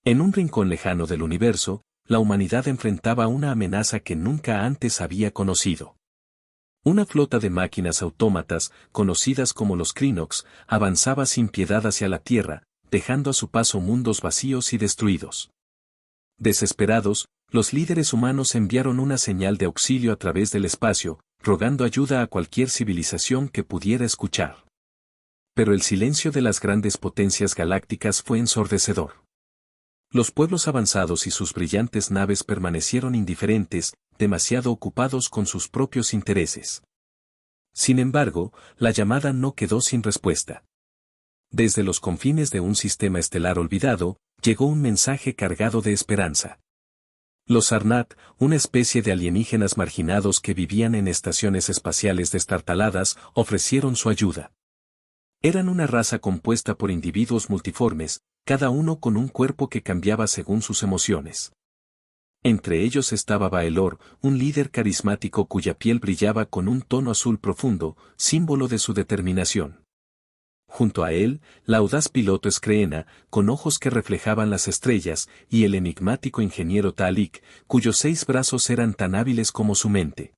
En un rincón lejano del universo, la humanidad enfrentaba una amenaza que nunca antes había conocido. Una flota de máquinas autómatas, conocidas como los Krynox, avanzaba sin piedad hacia la Tierra, dejando a su paso mundos vacíos y destruidos. Desesperados, los líderes humanos enviaron una señal de auxilio a través del espacio, rogando ayuda a cualquier civilización que pudiera escuchar. Pero el silencio de las grandes potencias galácticas fue ensordecedor. Los pueblos avanzados y sus brillantes naves permanecieron indiferentes, demasiado ocupados con sus propios intereses. Sin embargo, la llamada no quedó sin respuesta. Desde los confines de un sistema estelar olvidado, llegó un mensaje cargado de esperanza. Los Sarnat, una especie de alienígenas marginados que vivían en estaciones espaciales destartaladas, ofrecieron su ayuda. Eran una raza compuesta por individuos multiformes, cada uno con un cuerpo que cambiaba según sus emociones. Entre ellos estaba Baelor, un líder carismático cuya piel brillaba con un tono azul profundo, símbolo de su determinación. Junto a él, la audaz piloto Skreena, con ojos que reflejaban las estrellas, y el enigmático ingeniero Taalik, cuyos 6 brazos eran tan hábiles como su mente.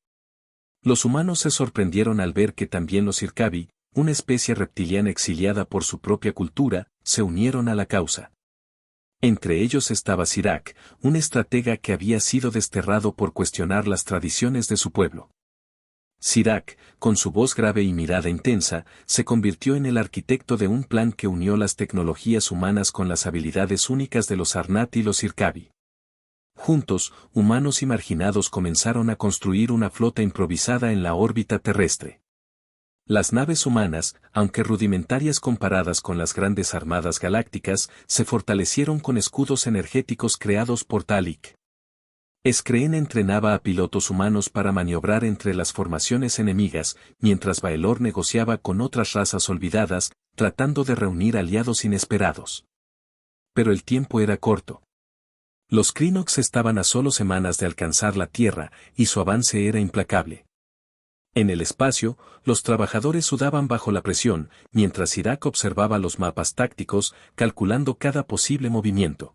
Los humanos se sorprendieron al ver que también los Irkabi, una especie reptiliana exiliada por su propia cultura, se unieron a la causa. Entre ellos estaba Sirak, un estratega que había sido desterrado por cuestionar las tradiciones de su pueblo. Sirak, con su voz grave y mirada intensa, se convirtió en el arquitecto de un plan que unió las tecnologías humanas con las habilidades únicas de los Sarnat y los Irkabi. Juntos, humanos y marginados comenzaron a construir una flota improvisada en la órbita terrestre. Las naves humanas, aunque rudimentarias comparadas con las grandes armadas galácticas, se fortalecieron con escudos energéticos creados por Taalik. Skreena entrenaba a pilotos humanos para maniobrar entre las formaciones enemigas, mientras Baelor negociaba con otras razas olvidadas, tratando de reunir aliados inesperados. Pero el tiempo era corto. Los Krynox estaban a solo semanas de alcanzar la Tierra, y su avance era implacable. En el espacio, los trabajadores sudaban bajo la presión, mientras Sirak observaba los mapas tácticos, calculando cada posible movimiento.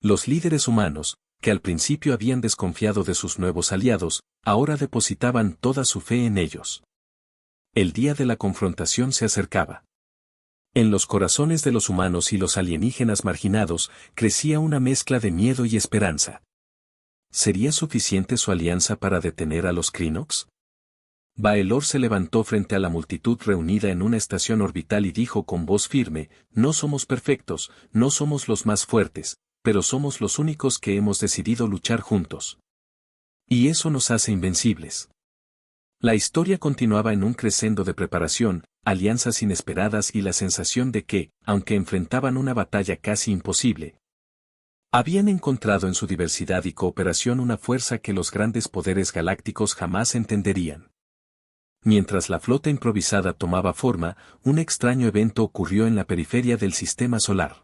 Los líderes humanos, que al principio habían desconfiado de sus nuevos aliados, ahora depositaban toda su fe en ellos. El día de la confrontación se acercaba. En los corazones de los humanos y los alienígenas marginados, crecía una mezcla de miedo y esperanza. ¿Sería suficiente su alianza para detener a los Krynox? Baelor se levantó frente a la multitud reunida en una estación orbital y dijo con voz firme: no somos perfectos, no somos los más fuertes, pero somos los únicos que hemos decidido luchar juntos. Y eso nos hace invencibles. La historia continuaba en un crescendo de preparación, alianzas inesperadas y la sensación de que, aunque enfrentaban una batalla casi imposible, habían encontrado en su diversidad y cooperación una fuerza que los grandes poderes galácticos jamás entenderían. Mientras la flota improvisada tomaba forma, un extraño evento ocurrió en la periferia del sistema solar.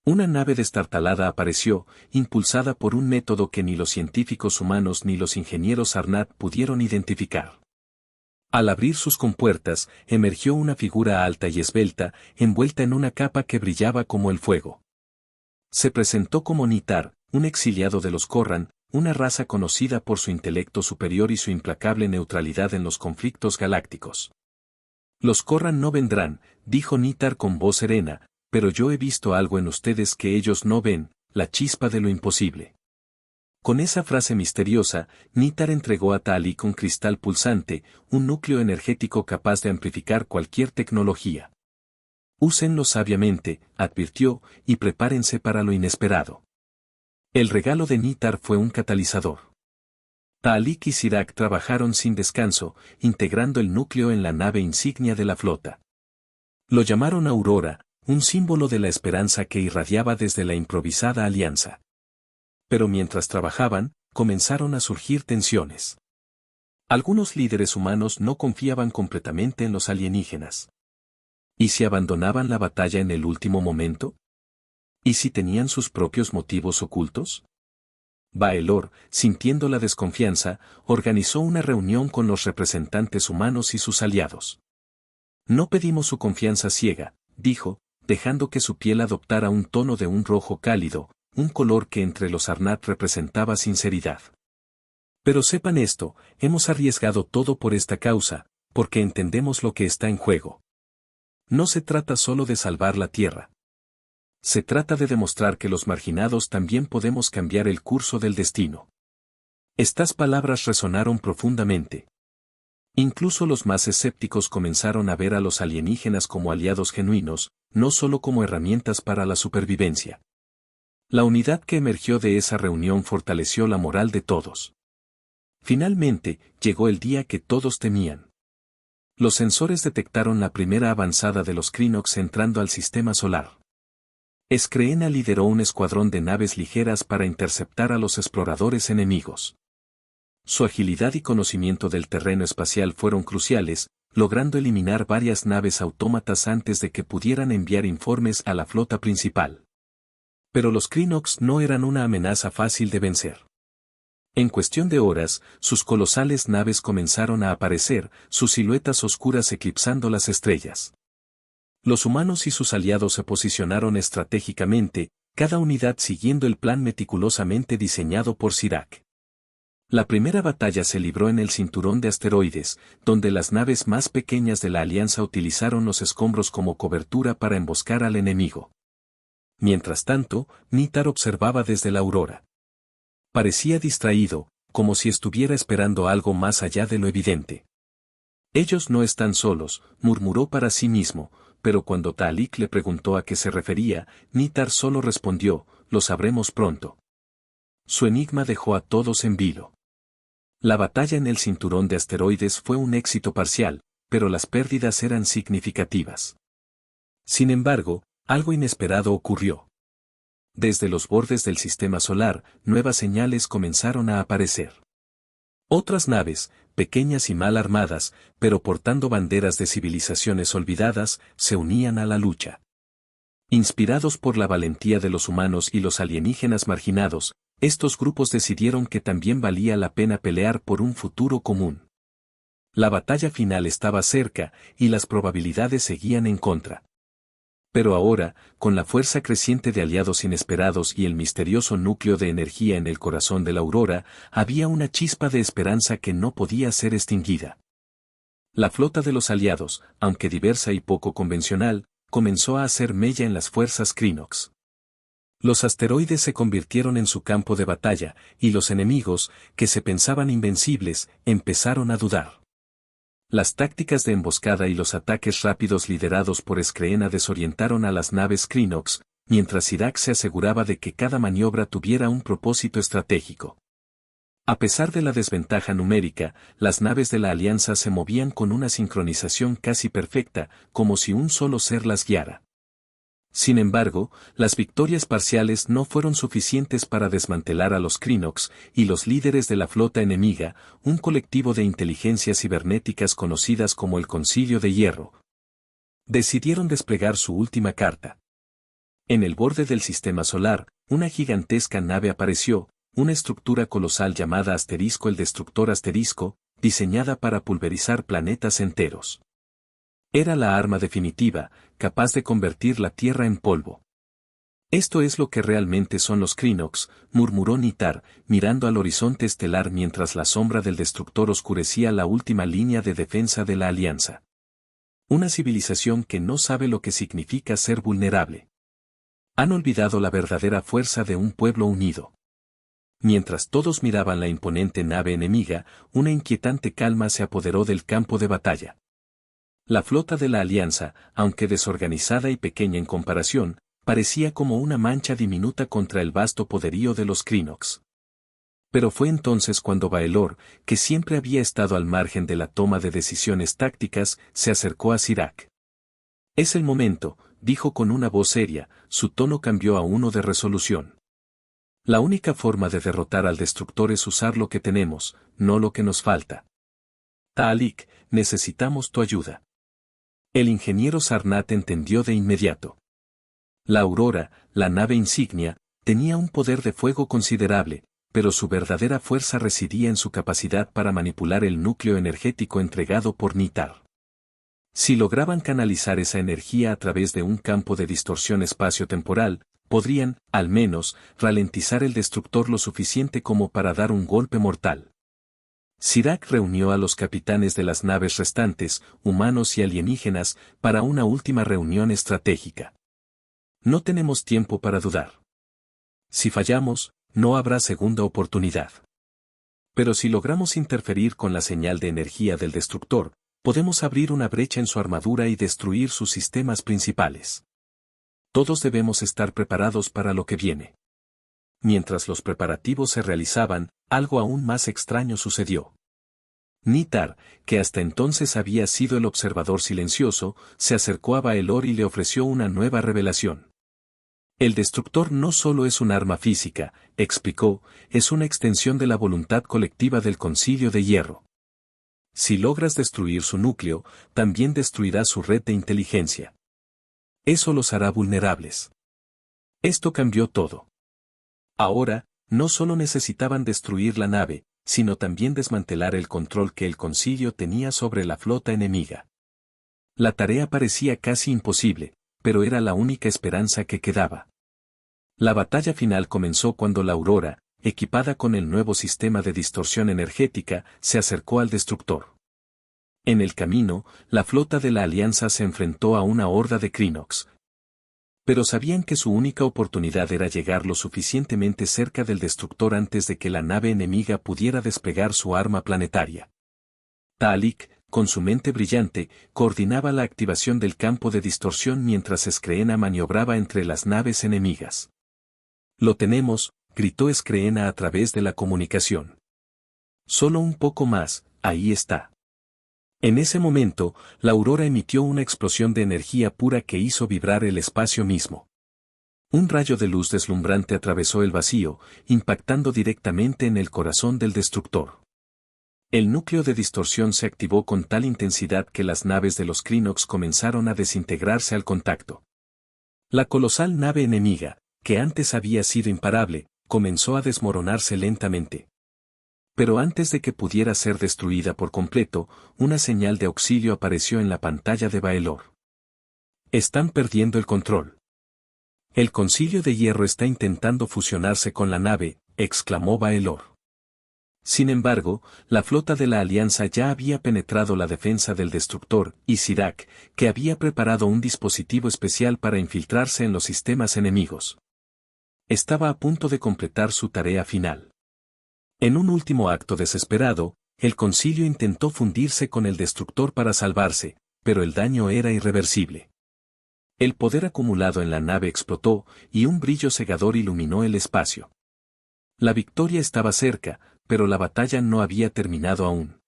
Una nave destartalada apareció, impulsada por un método que ni los científicos humanos ni los ingenieros Sarnat pudieron identificar. Al abrir sus compuertas, emergió una figura alta y esbelta, envuelta en una capa que brillaba como el fuego. Se presentó como Nitar, un exiliado de los Korran, una raza conocida por su intelecto superior y su implacable neutralidad en los conflictos galácticos. Los Korran no vendrán, dijo Nitar con voz serena, pero yo he visto algo en ustedes que ellos no ven, la chispa de lo imposible. Con esa frase misteriosa, Nitar entregó a Taalik un cristal pulsante, un núcleo energético capaz de amplificar cualquier tecnología. Úsenlo sabiamente, advirtió, y prepárense para lo inesperado. El regalo de Nitar fue un catalizador. Taalik y Sirak trabajaron sin descanso, integrando el núcleo en la nave insignia de la flota. Lo llamaron Aurora, un símbolo de la esperanza que irradiaba desde la improvisada alianza. Pero mientras trabajaban, comenzaron a surgir tensiones. Algunos líderes humanos no confiaban completamente en los alienígenas. ¿Y si abandonaban la batalla en el último momento? ¿Y si tenían sus propios motivos ocultos? Baelor, sintiendo la desconfianza, organizó una reunión con los representantes humanos y sus aliados. No pedimos su confianza ciega, dijo, dejando que su piel adoptara un tono de un rojo cálido, un color que entre los Arnat representaba sinceridad. Pero sepan esto, hemos arriesgado todo por esta causa, porque entendemos lo que está en juego. No se trata solo de salvar la tierra. Se trata de demostrar que los marginados también podemos cambiar el curso del destino. Estas palabras resonaron profundamente. Incluso los más escépticos comenzaron a ver a los alienígenas como aliados genuinos, no solo como herramientas para la supervivencia. La unidad que emergió de esa reunión fortaleció la moral de todos. Finalmente, llegó el día que todos temían. Los sensores detectaron la primera avanzada de los Krynox entrando al sistema solar. Skreena lideró un escuadrón de naves ligeras para interceptar a los exploradores enemigos. Su agilidad y conocimiento del terreno espacial fueron cruciales, logrando eliminar varias naves autómatas antes de que pudieran enviar informes a la flota principal. Pero los Krynox no eran una amenaza fácil de vencer. En cuestión de horas, sus colosales naves comenzaron a aparecer, sus siluetas oscuras eclipsando las estrellas. Los humanos y sus aliados se posicionaron estratégicamente, cada unidad siguiendo el plan meticulosamente diseñado por Sirac. La primera batalla se libró en el cinturón de asteroides, donde las naves más pequeñas de la Alianza utilizaron los escombros como cobertura para emboscar al enemigo. Mientras tanto, Nitar observaba desde la aurora. Parecía distraído, como si estuviera esperando algo más allá de lo evidente. Ellos no están solos, murmuró para sí mismo, pero cuando Taalik le preguntó a qué se refería, Nitar solo respondió, lo sabremos pronto. Su enigma dejó a todos en vilo. La batalla en el cinturón de asteroides fue un éxito parcial, pero las pérdidas eran significativas. Sin embargo, algo inesperado ocurrió. Desde los bordes del sistema solar, nuevas señales comenzaron a aparecer. Otras naves, pequeñas y mal armadas, pero portando banderas de civilizaciones olvidadas, se unían a la lucha. Inspirados por la valentía de los humanos y los alienígenas marginados, estos grupos decidieron que también valía la pena pelear por un futuro común. La batalla final estaba cerca, y las probabilidades seguían en contra. Pero ahora, con la fuerza creciente de aliados inesperados y el misterioso núcleo de energía en el corazón de la aurora, había una chispa de esperanza que no podía ser extinguida. La flota de los aliados, aunque diversa y poco convencional, comenzó a hacer mella en las fuerzas Krynox. Los asteroides se convirtieron en su campo de batalla, y los enemigos, que se pensaban invencibles, empezaron a dudar. Las tácticas de emboscada y los ataques rápidos liderados por Skreena desorientaron a las naves Krynox, mientras Sirac se aseguraba de que cada maniobra tuviera un propósito estratégico. A pesar de la desventaja numérica, las naves de la Alianza se movían con una sincronización casi perfecta, como si un solo ser las guiara. Sin embargo, las victorias parciales no fueron suficientes para desmantelar a los Krynox, y los líderes de la flota enemiga, un colectivo de inteligencias cibernéticas conocidas como el Concilio de Hierro, decidieron desplegar su última carta. En el borde del sistema solar, una gigantesca nave apareció, una estructura colosal llamada Asterisco el Destructor Asterisco, diseñada para pulverizar planetas enteros. Era la arma definitiva, capaz de convertir la Tierra en polvo. Esto es lo que realmente son los Krynox, murmuró Nitar, mirando al horizonte estelar mientras la sombra del destructor oscurecía la última línea de defensa de la Alianza. Una civilización que no sabe lo que significa ser vulnerable. Han olvidado la verdadera fuerza de un pueblo unido. Mientras todos miraban la imponente nave enemiga, una inquietante calma se apoderó del campo de batalla. La flota de la Alianza, aunque desorganizada y pequeña en comparación, parecía como una mancha diminuta contra el vasto poderío de los Krynox. Pero fue entonces cuando Baelor, que siempre había estado al margen de la toma de decisiones tácticas, se acercó a Sirac. Es el momento, dijo con una voz seria, su tono cambió a uno de resolución. La única forma de derrotar al destructor es usar lo que tenemos, no lo que nos falta. Taalik, necesitamos tu ayuda. El ingeniero Sarnat entendió de inmediato. La Aurora, la nave insignia, tenía un poder de fuego considerable, pero su verdadera fuerza residía en su capacidad para manipular el núcleo energético entregado por Nitar. Si lograban canalizar esa energía a través de un campo de distorsión espacio-temporal, podrían, al menos, ralentizar el destructor lo suficiente como para dar un golpe mortal. Sirac reunió a los capitanes de las naves restantes, humanos y alienígenas, para una última reunión estratégica. No tenemos tiempo para dudar. Si fallamos, no habrá segunda oportunidad. Pero si logramos interferir con la señal de energía del destructor, podemos abrir una brecha en su armadura y destruir sus sistemas principales. Todos debemos estar preparados para lo que viene. Mientras los preparativos se realizaban, algo aún más extraño sucedió. Nitar, que hasta entonces había sido el observador silencioso, se acercó a Baelor y le ofreció una nueva revelación. El destructor no solo es un arma física, explicó, es una extensión de la voluntad colectiva del Concilio de Hierro. Si logras destruir su núcleo, también destruirás su red de inteligencia. Eso los hará vulnerables. Esto cambió todo. Ahora, no solo necesitaban destruir la nave, sino también desmantelar el control que el Concilio tenía sobre la flota enemiga. La tarea parecía casi imposible, pero era la única esperanza que quedaba. La batalla final comenzó cuando la Aurora, equipada con el nuevo sistema de distorsión energética, se acercó al destructor. En el camino, la flota de la Alianza se enfrentó a una horda de Krynox. Pero sabían que su única oportunidad era llegar lo suficientemente cerca del destructor antes de que la nave enemiga pudiera desplegar su arma planetaria. Taalik, con su mente brillante, coordinaba la activación del campo de distorsión mientras Skreena maniobraba entre las naves enemigas. «Lo tenemos», gritó Skreena a través de la comunicación. «Solo un poco más, ahí está». En ese momento, la Aurora emitió una explosión de energía pura que hizo vibrar el espacio mismo. Un rayo de luz deslumbrante atravesó el vacío, impactando directamente en el corazón del destructor. El núcleo de distorsión se activó con tal intensidad que las naves de los Krynox comenzaron a desintegrarse al contacto. La colosal nave enemiga, que antes había sido imparable, comenzó a desmoronarse lentamente. Pero antes de que pudiera ser destruida por completo, una señal de auxilio apareció en la pantalla de Baelor. «Están perdiendo el control. El Concilio de Hierro está intentando fusionarse con la nave», exclamó Baelor. Sin embargo, la flota de la Alianza ya había penetrado la defensa del destructor, y Sirac, que había preparado un dispositivo especial para infiltrarse en los sistemas enemigos. Estaba a punto de completar su tarea final. En un último acto desesperado, el Concilio intentó fundirse con el destructor para salvarse, pero el daño era irreversible. El poder acumulado en la nave explotó, y un brillo cegador iluminó el espacio. La victoria estaba cerca, pero la batalla no había terminado aún.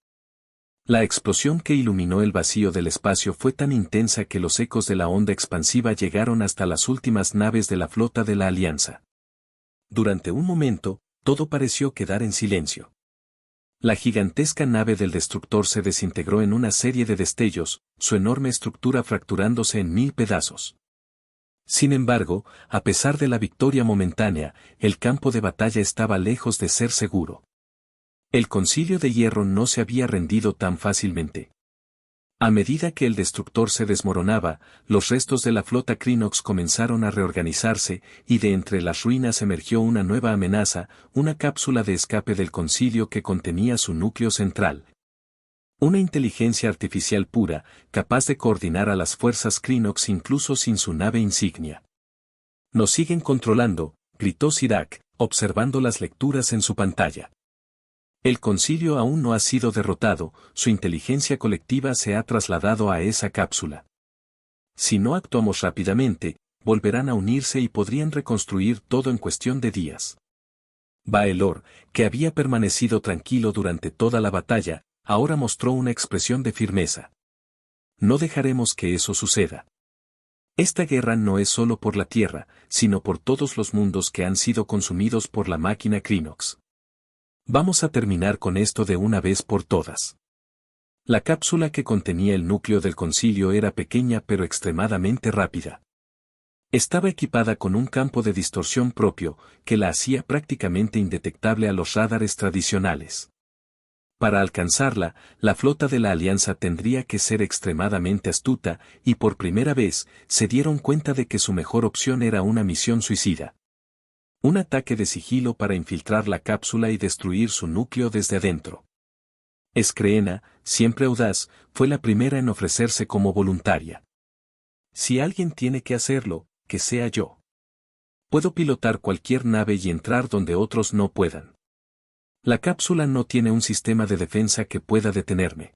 La explosión que iluminó el vacío del espacio fue tan intensa que los ecos de la onda expansiva llegaron hasta las últimas naves de la flota de la Alianza. Durante un momento, todo pareció quedar en silencio. La gigantesca nave del destructor se desintegró en una serie de destellos, su enorme estructura fracturándose en 1000 pedazos. Sin embargo, a pesar de la victoria momentánea, el campo de batalla estaba lejos de ser seguro. El Concilio de Hierro no se había rendido tan fácilmente. A medida que el destructor se desmoronaba, los restos de la flota Krynox comenzaron a reorganizarse, y de entre las ruinas emergió una nueva amenaza, una cápsula de escape del Concilio que contenía su núcleo central. Una inteligencia artificial pura, capaz de coordinar a las fuerzas Krynox incluso sin su nave insignia. «Nos siguen controlando», gritó Sirac, observando las lecturas en su pantalla. El Concilio aún no ha sido derrotado, su inteligencia colectiva se ha trasladado a esa cápsula. Si no actuamos rápidamente, volverán a unirse y podrían reconstruir todo en cuestión de días. Baelor, que había permanecido tranquilo durante toda la batalla, ahora mostró una expresión de firmeza. No dejaremos que eso suceda. Esta guerra no es solo por la Tierra, sino por todos los mundos que han sido consumidos por la máquina Krynox. Vamos a terminar con esto de una vez por todas. La cápsula que contenía el núcleo del Concilio era pequeña pero extremadamente rápida. Estaba equipada con un campo de distorsión propio, que la hacía prácticamente indetectable a los radares tradicionales. Para alcanzarla, la flota de la Alianza tendría que ser extremadamente astuta, y por primera vez, se dieron cuenta de que su mejor opción era una misión suicida. Un ataque de sigilo para infiltrar la cápsula y destruir su núcleo desde adentro. Skreena, siempre audaz, fue la primera en ofrecerse como voluntaria. Si alguien tiene que hacerlo, que sea yo. Puedo pilotar cualquier nave y entrar donde otros no puedan. La cápsula no tiene un sistema de defensa que pueda detenerme.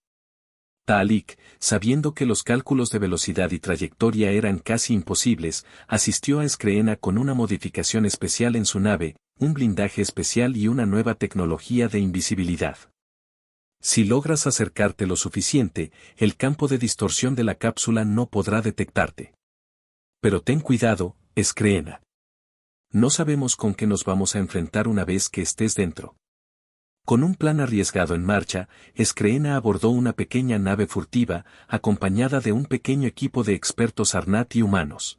Taalik, sabiendo que los cálculos de velocidad y trayectoria eran casi imposibles, asistió a Skreena con una modificación especial en su nave, un blindaje especial y una nueva tecnología de invisibilidad. Si logras acercarte lo suficiente, el campo de distorsión de la cápsula no podrá detectarte. Pero ten cuidado, Skreena. No sabemos con qué nos vamos a enfrentar una vez que estés dentro. Con un plan arriesgado en marcha, Skreena abordó una pequeña nave furtiva, acompañada de un pequeño equipo de expertos Arnat y humanos.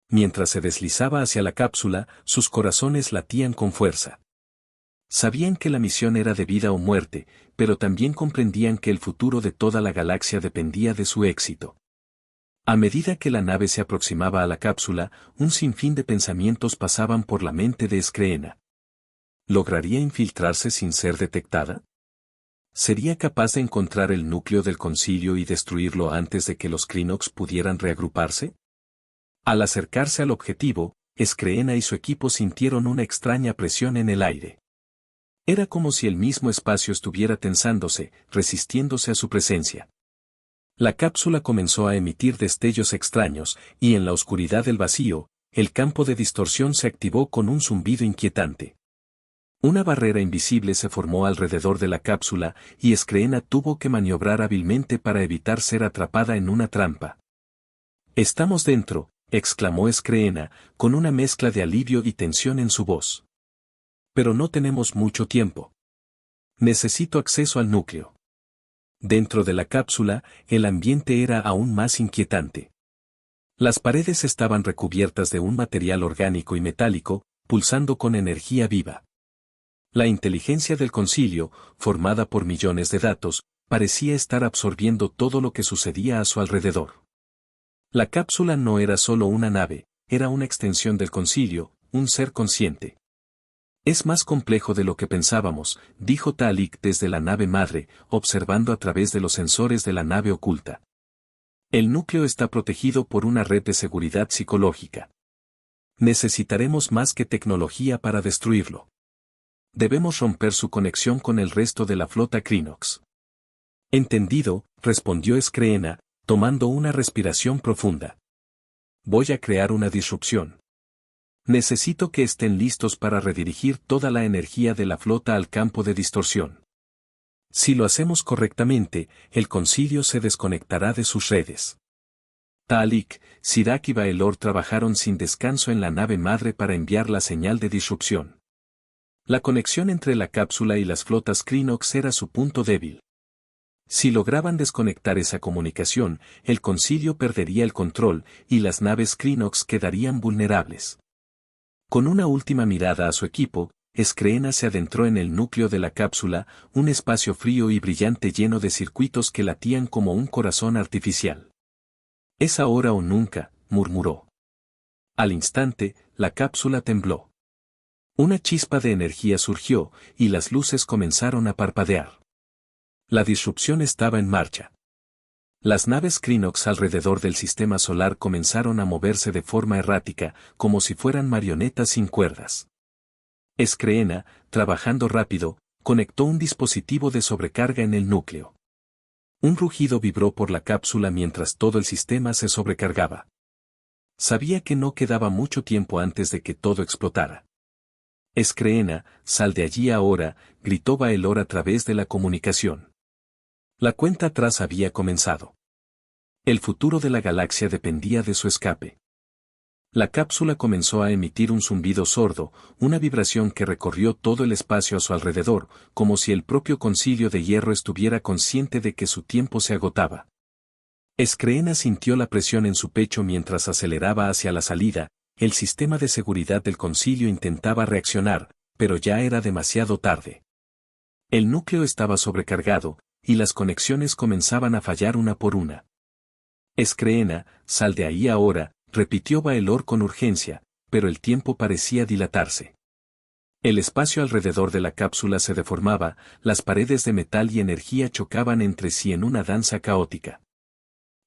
Mientras se deslizaba hacia la cápsula, sus corazones latían con fuerza. Sabían que la misión era de vida o muerte, pero también comprendían que el futuro de toda la galaxia dependía de su éxito. A medida que la nave se aproximaba a la cápsula, un sinfín de pensamientos pasaban por la mente de Skreena. ¿Lograría infiltrarse sin ser detectada? ¿Sería capaz de encontrar el núcleo del concilio y destruirlo antes de que los Krynox pudieran reagruparse? Al acercarse al objetivo, Skreena y su equipo sintieron una extraña presión en el aire. Era como si el mismo espacio estuviera tensándose, resistiéndose a su presencia. La cápsula comenzó a emitir destellos extraños, y en la oscuridad del vacío, el campo de distorsión se activó con un zumbido inquietante. Una barrera invisible se formó alrededor de la cápsula, y Skreena tuvo que maniobrar hábilmente para evitar ser atrapada en una trampa. «Estamos dentro», exclamó Skreena, con una mezcla de alivio y tensión en su voz. «Pero no tenemos mucho tiempo. Necesito acceso al núcleo». Dentro de la cápsula, el ambiente era aún más inquietante. Las paredes estaban recubiertas de un material orgánico y metálico, pulsando con energía viva. La inteligencia del concilio, formada por millones de datos, parecía estar absorbiendo todo lo que sucedía a su alrededor. La cápsula no era solo una nave, era una extensión del concilio, un ser consciente. «Es más complejo de lo que pensábamos», dijo Taalik desde la nave madre, observando a través de los sensores de la nave oculta. «El núcleo está protegido por una red de seguridad psicológica. Necesitaremos más que tecnología para destruirlo. Debemos romper su conexión con el resto de la flota Krynox». «Entendido», respondió Skreena, tomando una respiración profunda. «Voy a crear una disrupción. Necesito que estén listos para redirigir toda la energía de la flota al campo de distorsión. Si lo hacemos correctamente, el concilio se desconectará de sus redes». Taalik, Sirak y Baelor trabajaron sin descanso en la nave madre para enviar la señal de disrupción. La conexión entre la cápsula y las flotas Krynox era su punto débil. Si lograban desconectar esa comunicación, el concilio perdería el control, y las naves Krynox quedarían vulnerables. Con una última mirada a su equipo, Skreena se adentró en el núcleo de la cápsula, un espacio frío y brillante lleno de circuitos que latían como un corazón artificial. «Es ahora o nunca», murmuró. Al instante, la cápsula tembló. Una chispa de energía surgió, y las luces comenzaron a parpadear. La disrupción estaba en marcha. Las naves Krynox alrededor del sistema solar comenzaron a moverse de forma errática, como si fueran marionetas sin cuerdas. Skreena, trabajando rápido, conectó un dispositivo de sobrecarga en el núcleo. Un rugido vibró por la cápsula mientras todo el sistema se sobrecargaba. Sabía que no quedaba mucho tiempo antes de que todo explotara. «Skreena, sal de allí ahora», gritó Baelor a través de la comunicación. La cuenta atrás había comenzado. El futuro de la galaxia dependía de su escape. La cápsula comenzó a emitir un zumbido sordo, una vibración que recorrió todo el espacio a su alrededor, como si el propio concilio de hierro estuviera consciente de que su tiempo se agotaba. Skreena sintió la presión en su pecho mientras aceleraba hacia la salida. El sistema de seguridad del concilio intentaba reaccionar, pero ya era demasiado tarde. El núcleo estaba sobrecargado, y las conexiones comenzaban a fallar una por una. Escreena, sal de ahí ahora, repitió Baelor con urgencia, pero el tiempo parecía dilatarse. El espacio alrededor de la cápsula se deformaba, las paredes de metal y energía chocaban entre sí en una danza caótica.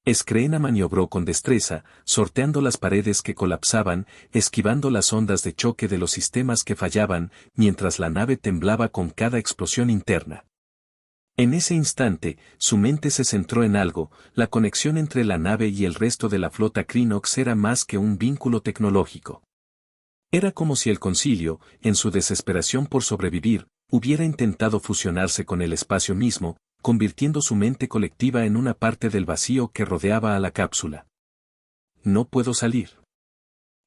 Escreena maniobró con destreza, sorteando las paredes que colapsaban, esquivando las ondas de choque de los sistemas que fallaban, mientras la nave temblaba con cada explosión interna. En ese instante, su mente se centró en algo: la conexión entre la nave y el resto de la flota Krinox era más que un vínculo tecnológico. Era como si el concilio, en su desesperación por sobrevivir, hubiera intentado fusionarse con el espacio mismo, convirtiendo su mente colectiva en una parte del vacío que rodeaba a la cápsula. No puedo salir.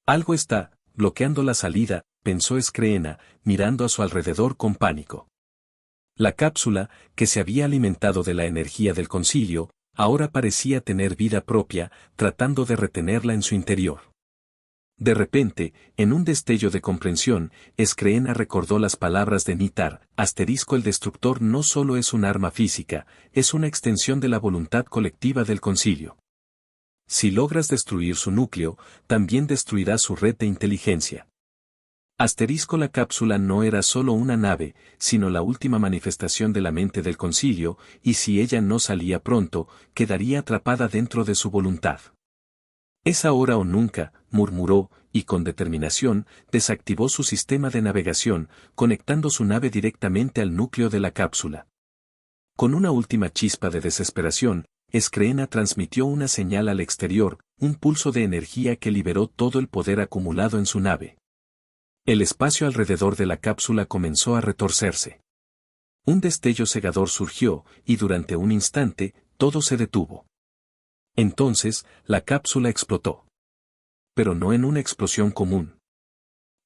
Algo está bloqueando la salida, pensó Escreena, mirando a su alrededor con pánico. La cápsula, que se había alimentado de la energía del concilio, ahora parecía tener vida propia, tratando de retenerla en su interior. De repente, en un destello de comprensión, Escreena recordó las palabras de Nitar: el destructor no solo es un arma física, es una extensión de la voluntad colectiva del concilio. Si logras destruir su núcleo, también destruirás su red de inteligencia. La cápsula no era solo una nave, sino la última manifestación de la mente del concilio, y si ella no salía pronto, quedaría atrapada dentro de su voluntad. Es ahora o nunca, murmuró, y con determinación, desactivó su sistema de navegación, conectando su nave directamente al núcleo de la cápsula. Con una última chispa de desesperación, Escreena transmitió una señal al exterior, un pulso de energía que liberó todo el poder acumulado en su nave. El espacio alrededor de la cápsula comenzó a retorcerse. Un destello cegador surgió, y durante un instante, todo se detuvo. Entonces, la cápsula explotó. Pero no en una explosión común.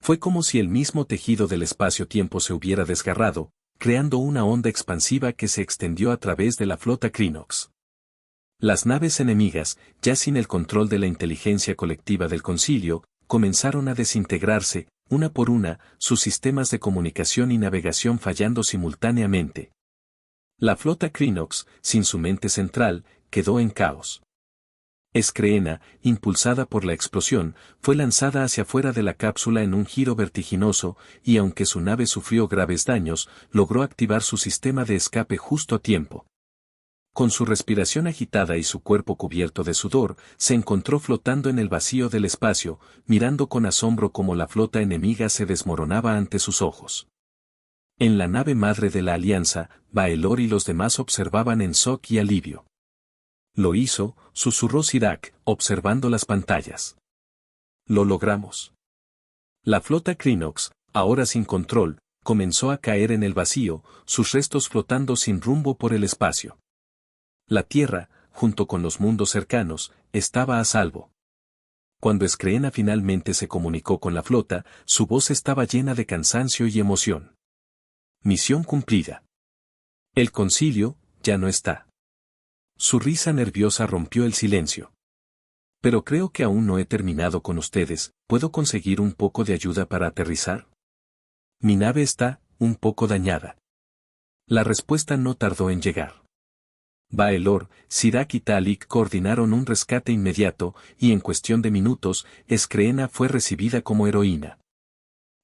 Fue como si el mismo tejido del espacio-tiempo se hubiera desgarrado, creando una onda expansiva que se extendió a través de la flota Krinox. Las naves enemigas, ya sin el control de la inteligencia colectiva del concilio, comenzaron a desintegrarse, una por una, sus sistemas de comunicación y navegación fallando simultáneamente. La flota Krinox, sin su mente central, quedó en caos. Escreena, impulsada por la explosión, fue lanzada hacia afuera de la cápsula en un giro vertiginoso, y aunque su nave sufrió graves daños, logró activar su sistema de escape justo a tiempo. Con su respiración agitada y su cuerpo cubierto de sudor, se encontró flotando en el vacío del espacio, mirando con asombro cómo la flota enemiga se desmoronaba ante sus ojos. En la nave madre de la Alianza, Baelor y los demás observaban en shock y alivio. Lo hizo, susurró Sirak, observando las pantallas. Lo logramos. La flota Krinox, ahora sin control, comenzó a caer en el vacío, sus restos flotando sin rumbo por el espacio. La Tierra, junto con los mundos cercanos, estaba a salvo. Cuando Escreena finalmente se comunicó con la flota, su voz estaba llena de cansancio y emoción. Misión cumplida. El concilio, ya no está. Su risa nerviosa rompió el silencio. Pero creo que aún no he terminado con ustedes. ¿Puedo conseguir un poco de ayuda para aterrizar? Mi nave está, un poco dañada. La respuesta no tardó en llegar. Baelor, Sirak y Talik coordinaron un rescate inmediato, y en cuestión de minutos, Escreena fue recibida como heroína.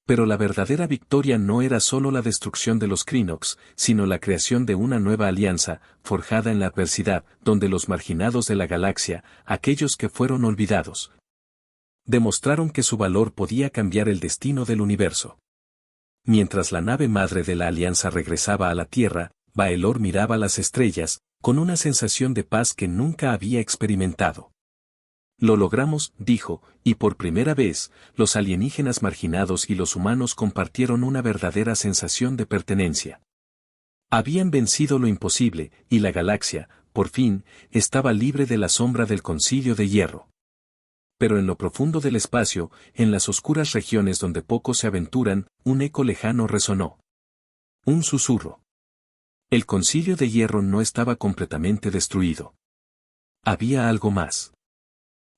Pero la verdadera victoria no era solo la destrucción de los Krinox, sino la creación de una nueva alianza, forjada en la adversidad, donde los marginados de la galaxia, aquellos que fueron olvidados, demostraron que su valor podía cambiar el destino del universo. Mientras la nave madre de la alianza regresaba a la Tierra, Baelor miraba las estrellas, con una sensación de paz que nunca había experimentado. Lo logramos, dijo, y por primera vez, los alienígenas marginados y los humanos compartieron una verdadera sensación de pertenencia. Habían vencido lo imposible, y la galaxia, por fin, estaba libre de la sombra del Concilio de Hierro. Pero en lo profundo del espacio, en las oscuras regiones donde pocos se aventuran, un eco lejano resonó. Un susurro. El Concilio de Hierro no estaba completamente destruido. Había algo más.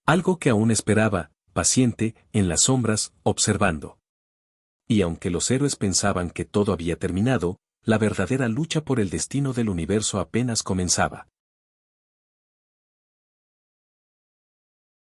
Algo que aún esperaba, paciente, en las sombras, observando. Y aunque los héroes pensaban que todo había terminado, la verdadera lucha por el destino del universo apenas comenzaba.